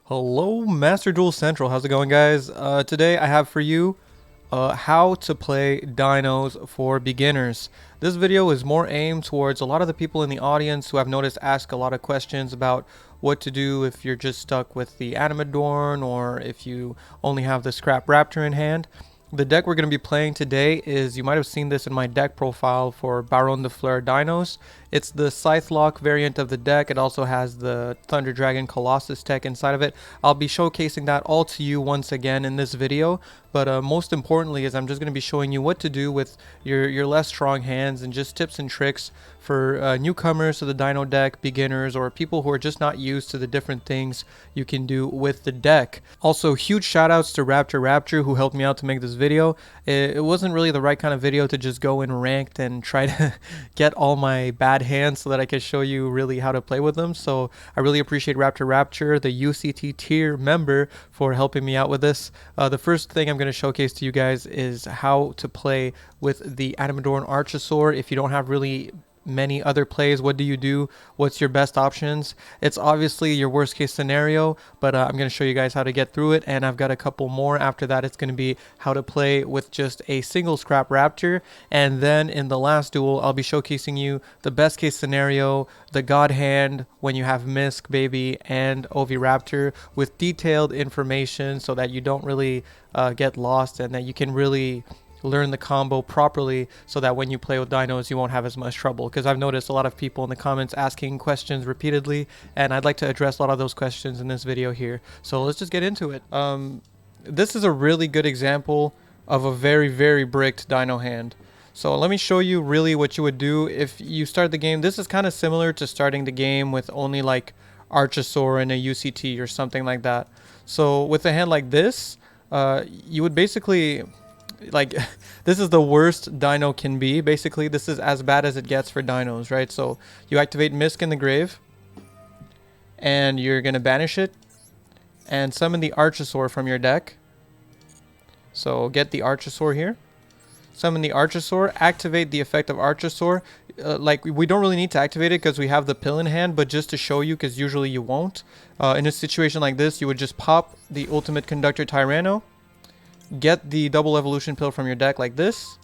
Hello, Masterduel Central. How's it going, guys? Today I have for you how to play dinos for beginners. This video is more aimed towards a lot of the people in the audience who I've noticed ask a lot of questions about what to do if you're just stuck with the Animadorn or if you only have the Scrap Raptor in hand. The deck we're going to be playing today is, you might have seen this in my deck profile for Baron de Fleur Dinos. It's the Scythe Lock variant of the deck. It also has the Thunder Dragon Colossus tech inside of it. I'll be showcasing that all to you once again in this video. But most importantly is I'm just going to be showing you what to do with your less strong hands and just tips and tricks for newcomers to the Dino deck, beginners, or people who are just not used to the different things you can do with the deck. Also, huge shout outs to Raptor who helped me out to make this video. It wasn't really the right kind of video to just go in ranked and try to get all my bad hands so that I could show you really how to play with them. So I really appreciate Raptor, the UCT tier member, for helping me out with this. The first thing I'm going to showcase to you guys is how to play with the Animadorn Archosaur. If you don't have really many other plays, what do you do? What's your best options? It's obviously your worst case scenario, but I'm going to show you guys how to get through it, and I've got a couple more after that. It's going to be how to play with just a single Scrap Raptor, and then in the last duel I'll be showcasing you the best case scenario, the God Hand when you have Misk, Baby, and Oviraptor, with detailed information so that you don't really get lost and that you can really learn the combo properly so that when you play with dinos you won't have as much trouble, because I've noticed a lot of people in the comments asking questions repeatedly, and I'd like to address a lot of those questions in this video here. So let's just get into it. This is a really good example of a very bricked dino hand. So let me show you really what you would do if you start the game. This is kind of similar to starting the game with only like Archosaur and a UCT or something like that. So with a hand like this, you would basically, like, this is the worst dino can be. Basically, this is as bad as it gets for dinos, right? So you activate Misk in the grave, and you're going to banish it and summon the Archosaur from your deck. So get the Archosaur here. Summon the Archosaur, activate the effect of Archosaur. Like, we don't really need to activate it because we have the pill in hand, but just to show you, because usually you won't. In a situation like this, you would just pop the Ultimate Conductor Tyranno, get the double evolution pill from your deck like this,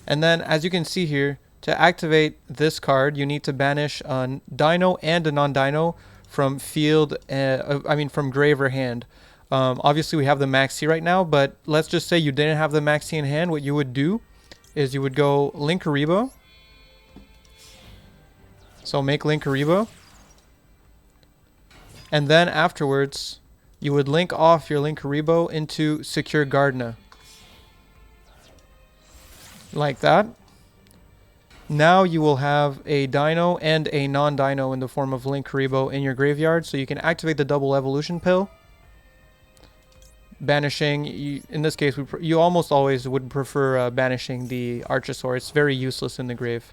and then as you can see here, to activate this card you need to banish a dino and a non-dino from field, from grave or hand. Obviously we have the Maxi right now, but let's just say you didn't have the Maxi in hand. What you would do is you would go Linkaribo, so make Linkaribo, and then afterwards you would link off your Linkaribo into Secure Gardna. Like that. Now you will have a dino and a non-dino in the form of Linkaribo in your graveyard, so you can activate the double evolution pill. Banishing, in this case, you almost always would prefer banishing the Archosaur. It's very useless in the grave.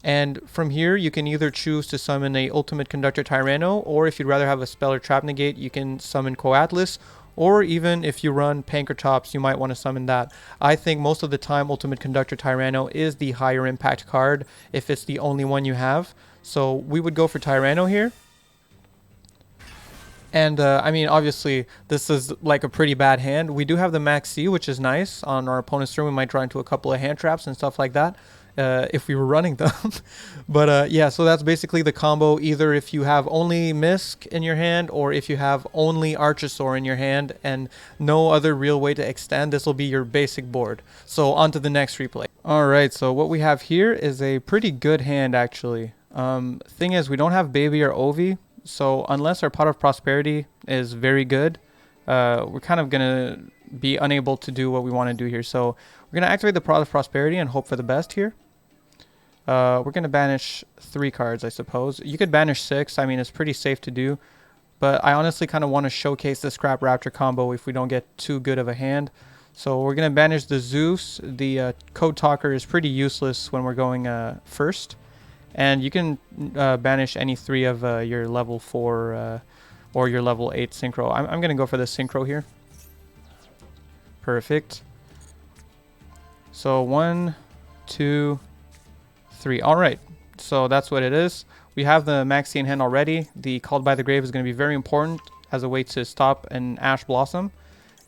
And from here, you can either choose to summon a Ultimate Conductor Tyranno, or if you'd rather have a spell or trap negate, you can summon Coatlas, or even if you run Pankratops, you might want to summon that. I think most of the time Ultimate Conductor Tyranno is the higher impact card if it's the only one you have. So we would go for Tyranno here. And obviously this is like a pretty bad hand. We do have the Max C, which is nice. On our opponent's turn we might draw into a couple of hand traps and stuff like that. If we were running them. But yeah, so that's basically the combo. Either if you have only Misk in your hand, or if you have only Archosaur in your hand and no other real way to extend, this will be your basic board. So on to the next replay. Alright, so what we have here is a pretty good hand actually. Thing is, we don't have Baby or Ovi, so unless our Pot of Prosperity is very good, we're kind of gonna be unable to do what we want to do here. So we're gonna activate the Pot of Prosperity and hope for the best here. We're going to banish 3 cards, I suppose. You could banish 6. I mean, it's pretty safe to do. But I honestly kind of want to showcase the Scrap Raptor combo if we don't get too good of a hand. So we're going to banish the Zeus. The Code Talker is pretty useless when we're going first. And you can banish any 3 of your level 4 or your level 8 Synchro. I'm going to go for the Synchro here. Perfect. So 1, 2... 3. Alright, so that's what it is. We have the Maxi in hand already. The Called by the Grave is going to be very important as a way to stop an ash blossom,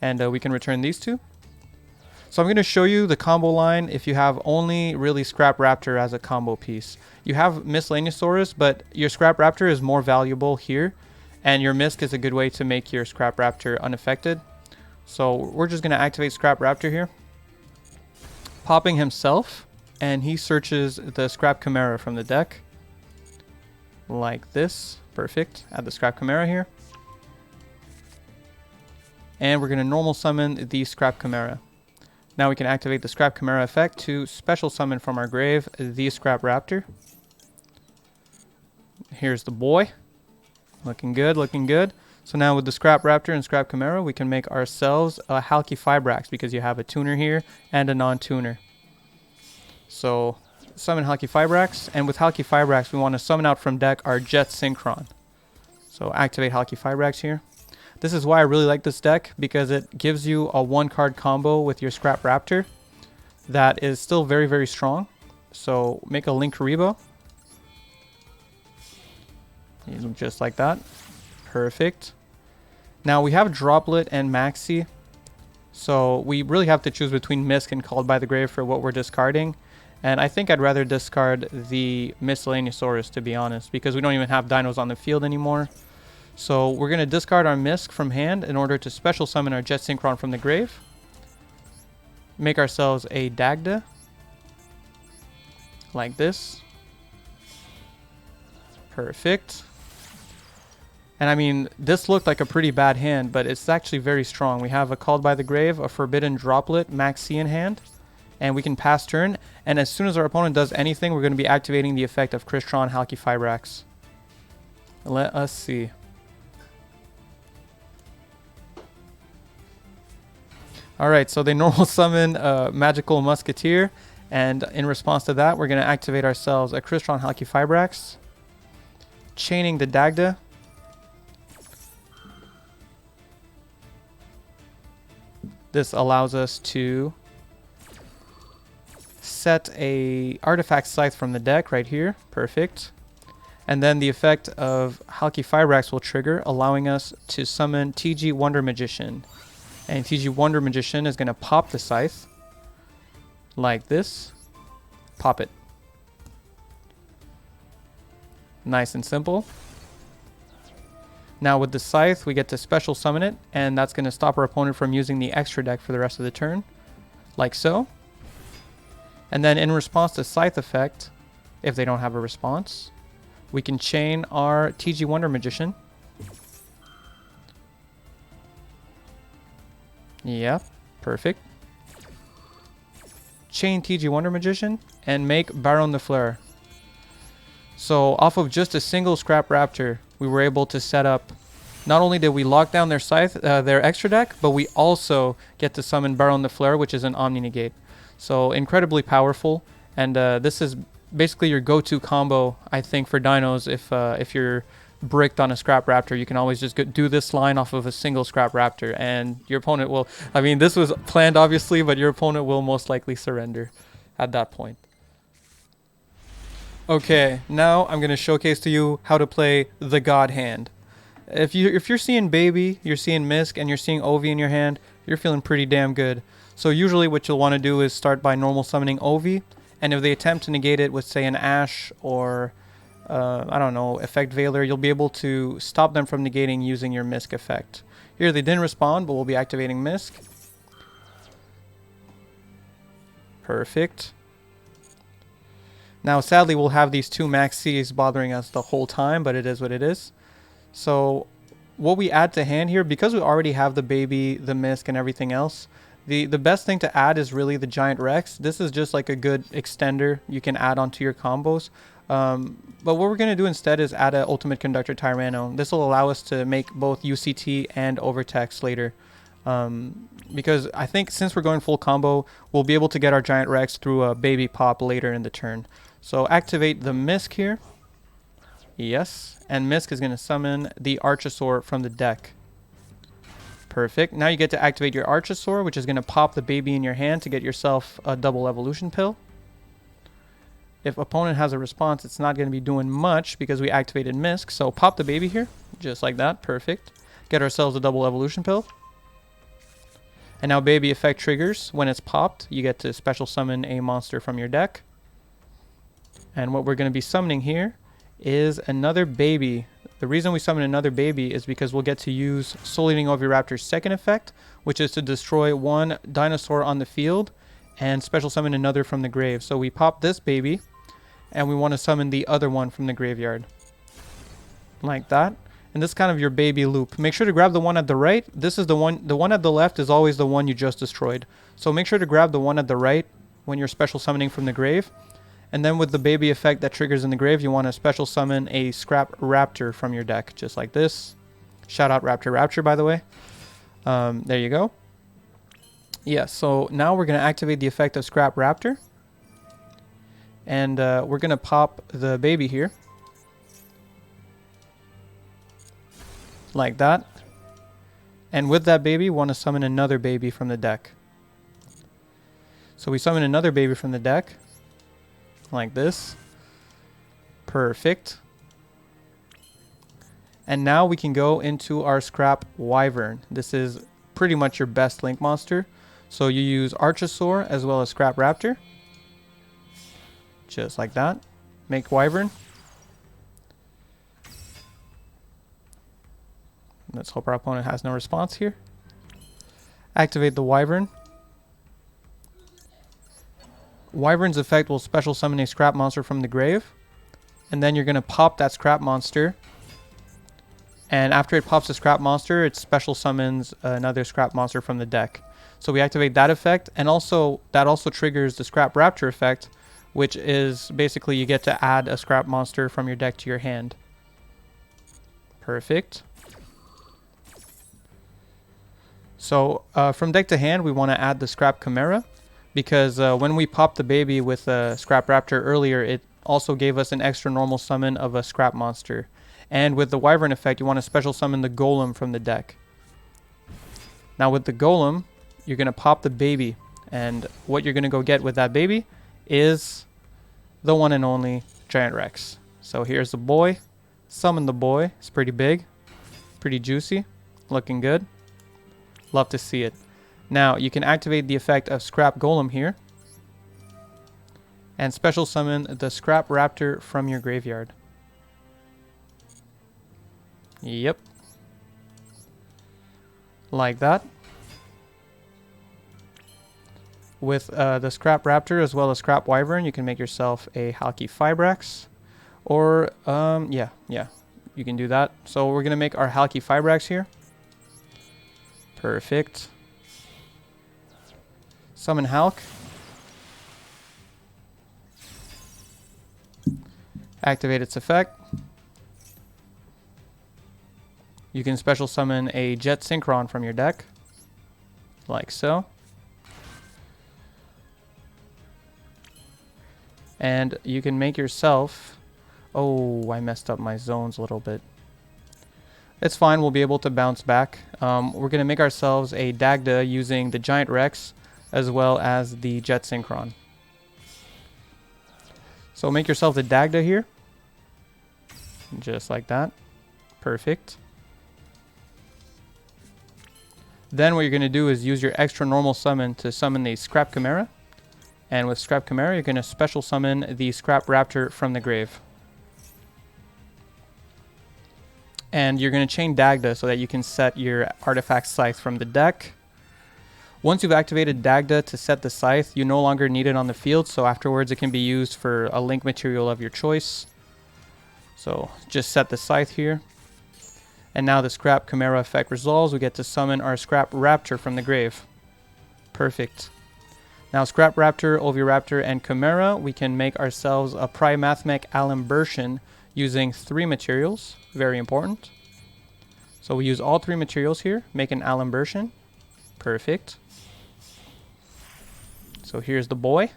and we can return these two. So I'm going to show you the combo line if you have only really Scrap Raptor as a combo piece. You have Miscellaneousaurus, but your Scrap Raptor is more valuable here, and your Misc is a good way to make your Scrap Raptor unaffected. So we're just going to activate Scrap Raptor here, popping himself, and he searches the Scrap Chimera from the deck, like this. Perfect. Add the Scrap Chimera here. And we're going to normal summon the Scrap Chimera. Now we can activate the Scrap Chimera effect to special summon from our grave the Scrap Raptor. Here's the boy. Looking good, looking good. So now with the Scrap Raptor and Scrap Chimera, we can make ourselves a Halqifibrax because you have a tuner here and a non-tuner. So summon Halqifibrax, and with Halqifibrax we want to summon out from deck our Jet Synchron. So activate Halqifibrax here. This is why I really like this deck, because it gives you a 1-card combo with your Scrap Raptor that is still very, very strong. So make a Linkuriboh. Just like that. Perfect. Now we have Droplet and Maxi. So we really have to choose between Misc and Called by the Grave for what we're discarding. And I think I'd rather discard the Miscellaneousaurus, to be honest, because we don't even have dinos on the field anymore. So we're going to discard our Misc from hand in order to special summon our Jet Synchron from the grave. Make ourselves a Dagda. Like this. Perfect. And I mean, this looked like a pretty bad hand, but it's actually very strong. We have a Called by the Grave, a Forbidden Droplet, Maxi in hand. And we can pass turn. And as soon as our opponent does anything, we're going to be activating the effect of Crystron Halqifibrax. Let us see. Alright, so they normal summon Magical Musketeer, and in response to that, we're going to activate ourselves a Crystron Halqifibrax, chaining the Dagda. This allows us to set a Artifact Scythe from the deck right here. Perfect. And then the effect of Halqifibrax will trigger, allowing us to summon TG Wonder Magician. And TG Wonder Magician is going to pop the Scythe like this. Pop it. Nice and simple. Now with the Scythe, we get to special summon it, and that's going to stop our opponent from using the extra deck for the rest of the turn, like so. And then in response to Scythe effect, if they don't have a response, we can chain our TG Wonder Magician. Yeah, perfect. Chain TG Wonder Magician and make Baron the Flare. So off of just a single Scrap Raptor, we were able to set up, not only did we lock down their Scythe, their extra deck, but we also get to summon Baron the Flare, which is an Omni Negate. So incredibly powerful, and this is basically your go-to combo, I think, for dinos. If you're bricked on a Scrap Raptor, you can always just do this line off of a single Scrap Raptor, and your opponent will, I mean, this was planned obviously, but your opponent will most likely surrender at that point. Okay, now I'm going to showcase to you how to play the God Hand. If you're seeing Baby, you're seeing Misc, and you're seeing Ovi in your hand, you're feeling pretty damn good. So usually what you'll want to do is start by normal summoning Ovi, and if they attempt to negate it with, say, an Ash or, I don't know, Effect Veiler, you'll be able to stop them from negating using your Misc effect. Here they didn't respond, but we'll be activating Misc. Perfect. Now, sadly, we'll have these two Maxis bothering us the whole time, but it is what it is. So what we add to hand here, because we already have the Baby, the Misc, and everything else, the best thing to add is really the Giant Rex. This is just like a good extender you can add onto your combos. But what we're going to do instead is add an Ultimate Conductor Tyranno. This will allow us to make both UCT and Overtext later. Because I think since we're going full combo, we'll be able to get our Giant Rex through a Baby Pop later in the turn. So activate the Misc here. Yes. And Misc is going to summon the Archosaur from the deck. Perfect. Now you get to activate your Archosaur, which is going to pop the Baby in your hand to get yourself a double evolution pill. If opponent has a response, it's not going to be doing much because we activated Misc. So pop the Baby here, just like that. Perfect. Get ourselves a double evolution pill. And now baby effect triggers. When it's popped, you get to special summon a monster from your deck. And what we're going to be summoning here is another baby. The reason we summon another baby is because we'll get to use Soul Eating Oviraptor's second effect, which is to destroy one dinosaur on the field and special summon another from the grave. So we pop this baby and we want to summon the other one from the graveyard. Like that. And this is kind of your baby loop. Make sure to grab the one at the right. This is the one at the left is always the one you just destroyed. So make sure to grab the one at the right when you're special summoning from the grave. And then with the baby effect that triggers in the grave, you want to special summon a scrap raptor from your deck, just like this. Shout out Raptor, by the way. There you go. Yeah, so now we're going to activate the effect of scrap raptor. And we're going to pop the baby here. Like that. And with that baby, we want to summon another baby from the deck. So we summon another baby from the deck. Like this. Perfect. And now we can go into our scrap wyvern. This is pretty much your best link monster. So you use archosaur as well as scrap raptor. Just like that. Make wyvern. Let's hope our opponent has no response here. Activate the wyvern. Wyvern's effect will special summon a scrap monster from the grave. And then you're going to pop that scrap monster. And after it pops a scrap monster, it special summons another scrap monster from the deck. So we activate that effect. And also that also triggers the scrap raptor effect, which is basically you get to add a scrap monster from your deck to your hand. Perfect. So from deck to hand, we want to add the scrap chimera. Because when we popped the baby with Scrap Raptor earlier, it also gave us an extra normal summon of a scrap monster. And with the wyvern effect, you want to special summon the golem from the deck. Now with the golem, you're going to pop the baby. And what you're going to go get with that baby is the one and only Giant Rex. So here's the boy. Summon the boy. It's pretty big. Pretty juicy. Looking good. Love to see it. Now, you can activate the effect of Scrap Golem here. And special summon the Scrap Raptor from your graveyard. Yep. Like that. With the Scrap Raptor as well as Scrap Wyvern, you can make yourself a Halki Fibrax. Or, yeah, you can do that. So we're going to make our Halki Fibrax here. Perfect. Summon Halk. Activate its effect. You can special summon a Jet Synchron from your deck. Like so. And you can make yourself... Oh, I messed up my zones a little bit. It's fine, we'll be able to bounce back. We're going to make ourselves a Dagda using the Giant Rex as well as the Jet Synchron. So make yourself the Dagda here. Just like that. Perfect. Then what you're going to do is use your extra normal summon to summon the Scrap Chimera. And with Scrap Chimera, you're going to special summon the Scrap Raptor from the grave. And you're going to chain Dagda so that you can set your artifact scythe from the deck. Once you've activated Dagda to set the scythe, you no longer need it on the field, so afterwards it can be used for a link material of your choice. So just set the scythe here. And now the Scrap Chimera effect resolves, we get to summon our Scrap Raptor from the grave. Perfect. Now Scrap Raptor, Oviraptor, and Chimera, we can make ourselves a Primathmech Alimbertion using 3 materials. Very important. So we use all 3 materials here, make an Alimbertion. Perfect. So here's the boy.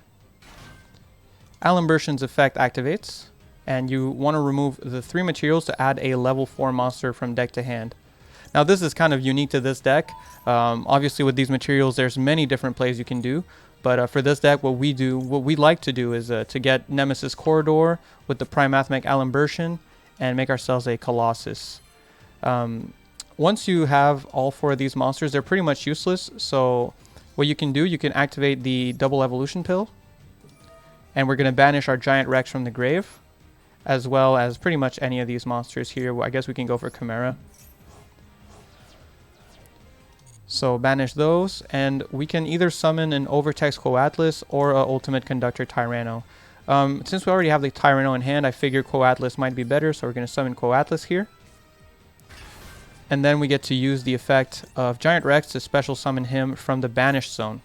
Alimbertion's effect activates, and you want to remove the 3 materials to add a level 4 monster from deck to hand. Now this is kind of unique to this deck. Obviously with these materials there's many different plays you can do, but for this deck what we like to do is to get Nemesis Corridor with the Primathmech Alimbertion and make ourselves a Colossus. once you have all 4 of these monsters, they're pretty much useless. So what you can do, you can activate the double evolution pill. And we're going to banish our giant Rex from the grave, as well as pretty much any of these monsters here. Well, I guess we can go for Chimera. So banish those, and we can either summon an Overtext Coatlas or a Ultimate Conductor Tyranno. Since we already have the Tyranno in hand, I figured Coatlas might be better, so we're going to summon Coatlas here. And then we get to use the effect of Giant Rex to special summon him from the banished zone.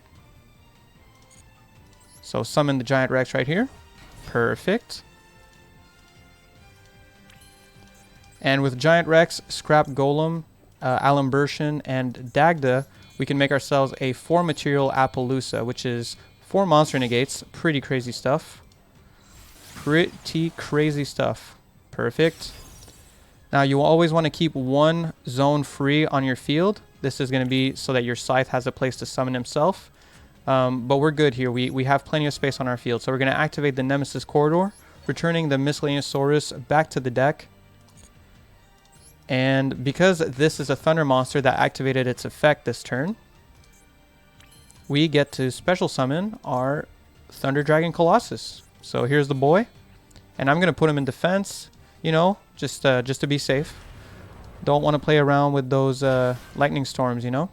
So summon the Giant Rex right here. Perfect. And with Giant Rex, Scrap Golem, Alimbertian, and Dagda, we can make ourselves a 4-material Appaloosa, which is 4 monster negates. Pretty crazy stuff. Pretty crazy stuff. Perfect. Now you always want to keep 1 zone free on your field. This is going to be so that your Scythe has a place to summon himself. But we're good here. We have plenty of space on our field. So we're going to activate the Nemesis Corridor, returning the Miscellaneousaurus back to the deck. And because this is a Thunder monster that activated its effect this turn, we get to special summon our Thunder Dragon Colossus. So here's the boy. And I'm going to put him in defense, you know, just to be safe. Don't want to play around with those lightning storms, you know.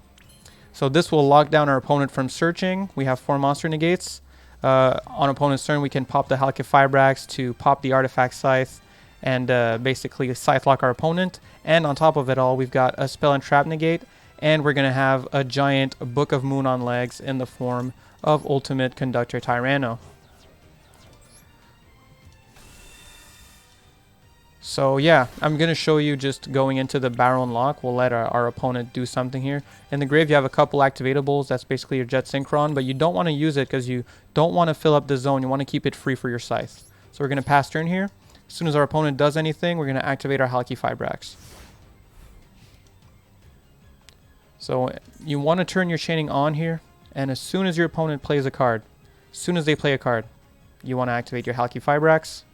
So this will lock down our opponent from searching. We have 4 monster negates. On opponent's turn, we can pop the Halqifibrax to pop the Artifact Scythe and basically Scythe lock our opponent. And on top of it all, we've got a Spell and Trap negate, and we're going to have a giant Book of Moon on legs in the form of Ultimate Conductor Tyranno. So yeah, I'm going to show you just going into the barrel and lock. We'll let our opponent do something here. In the grave, you have a couple activatables. That's basically your Jet Synchron, but you don't want to use it because you don't want to fill up the zone. You want to keep it free for your Scythe. So we're going to pass turn here. As soon as our opponent does anything, we're going to activate our Halqifibrax. So you want to turn your chaining on here, and as soon as your opponent plays a card, as soon as they play a card, you want to activate your Halqifibrax.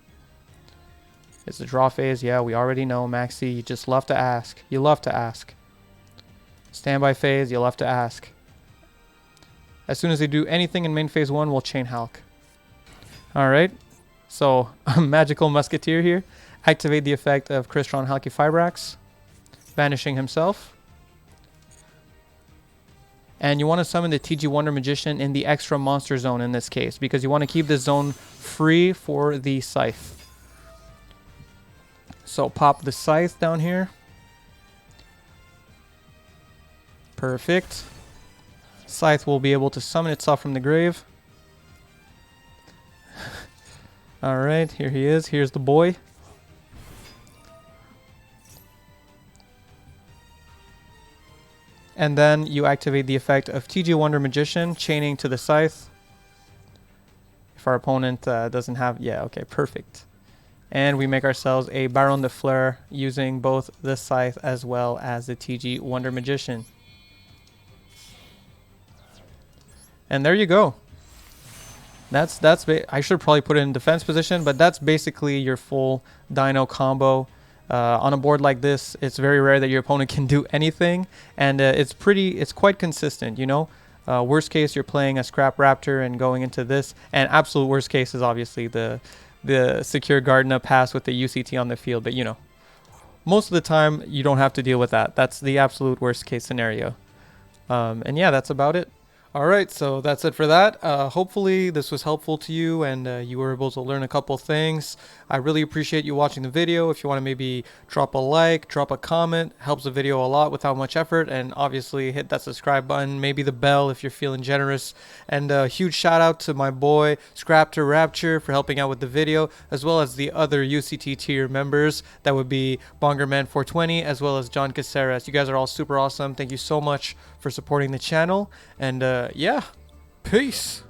It's the draw phase. Yeah, we already know, Maxi. You just love to ask. You love to ask. Standby phase. You love to ask. As soon as they do anything in main phase 1, we'll chain Halq. Alright. So, Magical Musketeer here. Activate the effect of Crystron Halqifibrax, banishing himself. And you want to summon the TG Wonder Magician in the extra monster zone in this case, because you want to keep this zone free for the Scythe. So pop the Scythe down here. Perfect. Scythe will be able to summon itself from the grave. Alright, here he is. Here's the boy. And then you activate the effect of TG Wonder Magician, chaining to the Scythe. If our opponent doesn't have... Yeah, okay, perfect. And we make ourselves a Baron de Fleur using both the Scythe as well as the TG Wonder Magician. And there you go. I should probably put it in defense position, but that's basically your full Dino combo. On a board like this, it's very rare that your opponent can do anything, and it's quite consistent, you know. Worst case, you're playing a Scrap Raptor and going into this, and absolute worst case is obviously the secure Gardena pass with the UCT on the field, but you know, most of the time you don't have to deal with that. That's the absolute worst case scenario. And yeah, that's about it. Alright, so that's it for that. Hopefully this was helpful to you and you were able to learn a couple things. I really appreciate you watching the video. If you want to maybe drop a like, drop a comment, helps the video a lot without much effort, and obviously hit that subscribe button, maybe the bell if you're feeling generous. And a huge shout out to my boy Scraptor Rapture for helping out with the video, as well as the other UCT tier members. That would be Bongerman420 as well as John Caceres. You guys are all super awesome. Thank you so much for supporting the channel, and yeah, peace.